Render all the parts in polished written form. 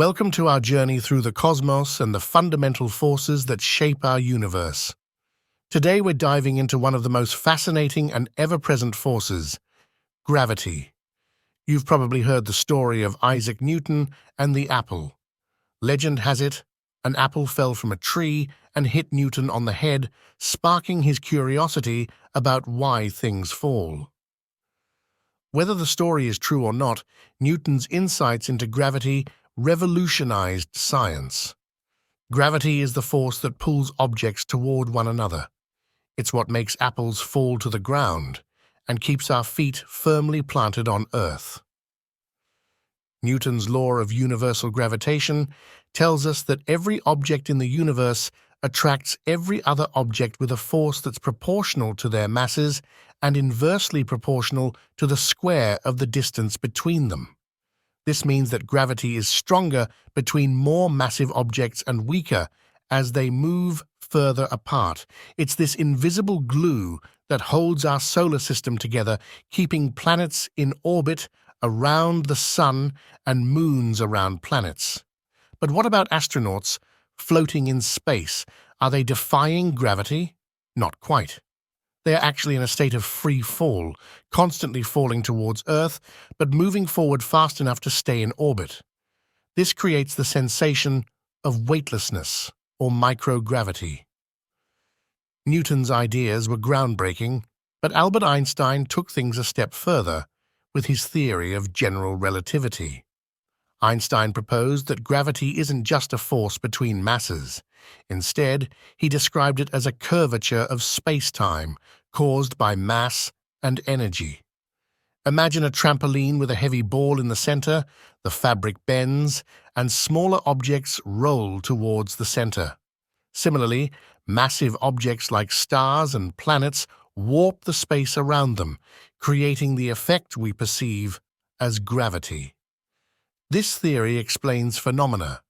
Welcome to our journey through the cosmos and the fundamental forces that shape our universe. Today we're diving into one of the most fascinating and ever-present forces, gravity. You've probably heard the story of Isaac Newton and the apple. Legend has it, an apple fell from a tree and hit Newton on the head, sparking his curiosity about why things fall. Whether the story is true or not, Newton's insights into gravity revolutionized science. Gravity is the force that pulls objects toward one another. It's what makes apples fall to the ground and keeps our feet firmly planted on Earth. Newton's law of universal gravitation tells us that every object in the universe attracts every other object with a force that's proportional to their masses and inversely proportional to the square of the distance between them. This means that gravity is stronger between more massive objects and weaker as they move further apart. It's this invisible glue that holds our solar system together, keeping planets in orbit around the sun and moons around planets. But what about astronauts floating in space? Are they defying gravity? Not quite. They are actually in a state of free fall, constantly falling towards Earth, but moving forward fast enough to stay in orbit. This creates the sensation of weightlessness, or microgravity. Newton's ideas were groundbreaking, but Albert Einstein took things a step further with his theory of general relativity. Einstein proposed that gravity isn't just a force between masses. Instead, he described it as a curvature of space-time caused by mass and energy. Imagine a trampoline with a heavy ball in the center, the fabric bends, and smaller objects roll towards the center. Similarly, massive objects like stars and planets warp the space around them, creating the effect we perceive as gravity. This theory explains phenomena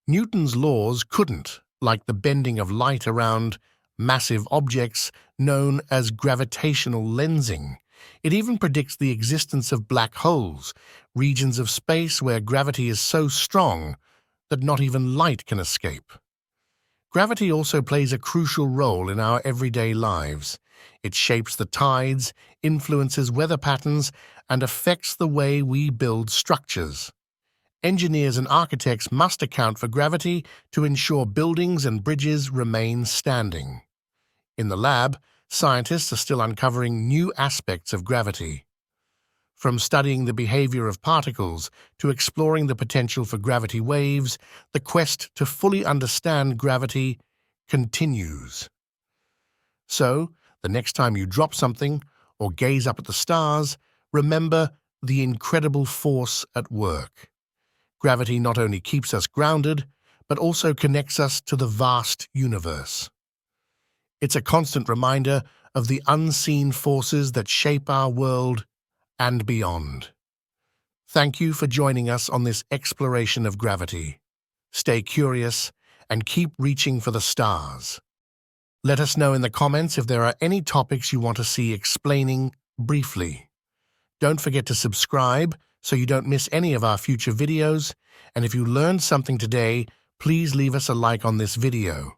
Newton's laws couldn't, like the bending of light around massive objects known as gravitational lensing. It even predicts the existence of black holes, regions of space where gravity is so strong that not even light can escape. Gravity also plays a crucial role in our everyday lives. It shapes the tides, influences weather patterns, and affects the way we build structures. Engineers and architects must account for gravity to ensure buildings and bridges remain standing. In the lab, scientists are still uncovering new aspects of gravity. From studying the behavior of particles to exploring the potential for gravity waves, the quest to fully understand gravity continues. So, the next time you drop something or gaze up at the stars, remember the incredible force at work. Gravity not only keeps us grounded, but also connects us to the vast universe. It's a constant reminder of the unseen forces that shape our world and beyond. Thank you for joining us on this exploration of gravity. Stay curious and keep reaching for the stars. Let us know in the comments if there are any topics you want to see explaining briefly. Don't forget to subscribe so you don't miss any of our future videos, and if you learned something today, please leave us a like on this video.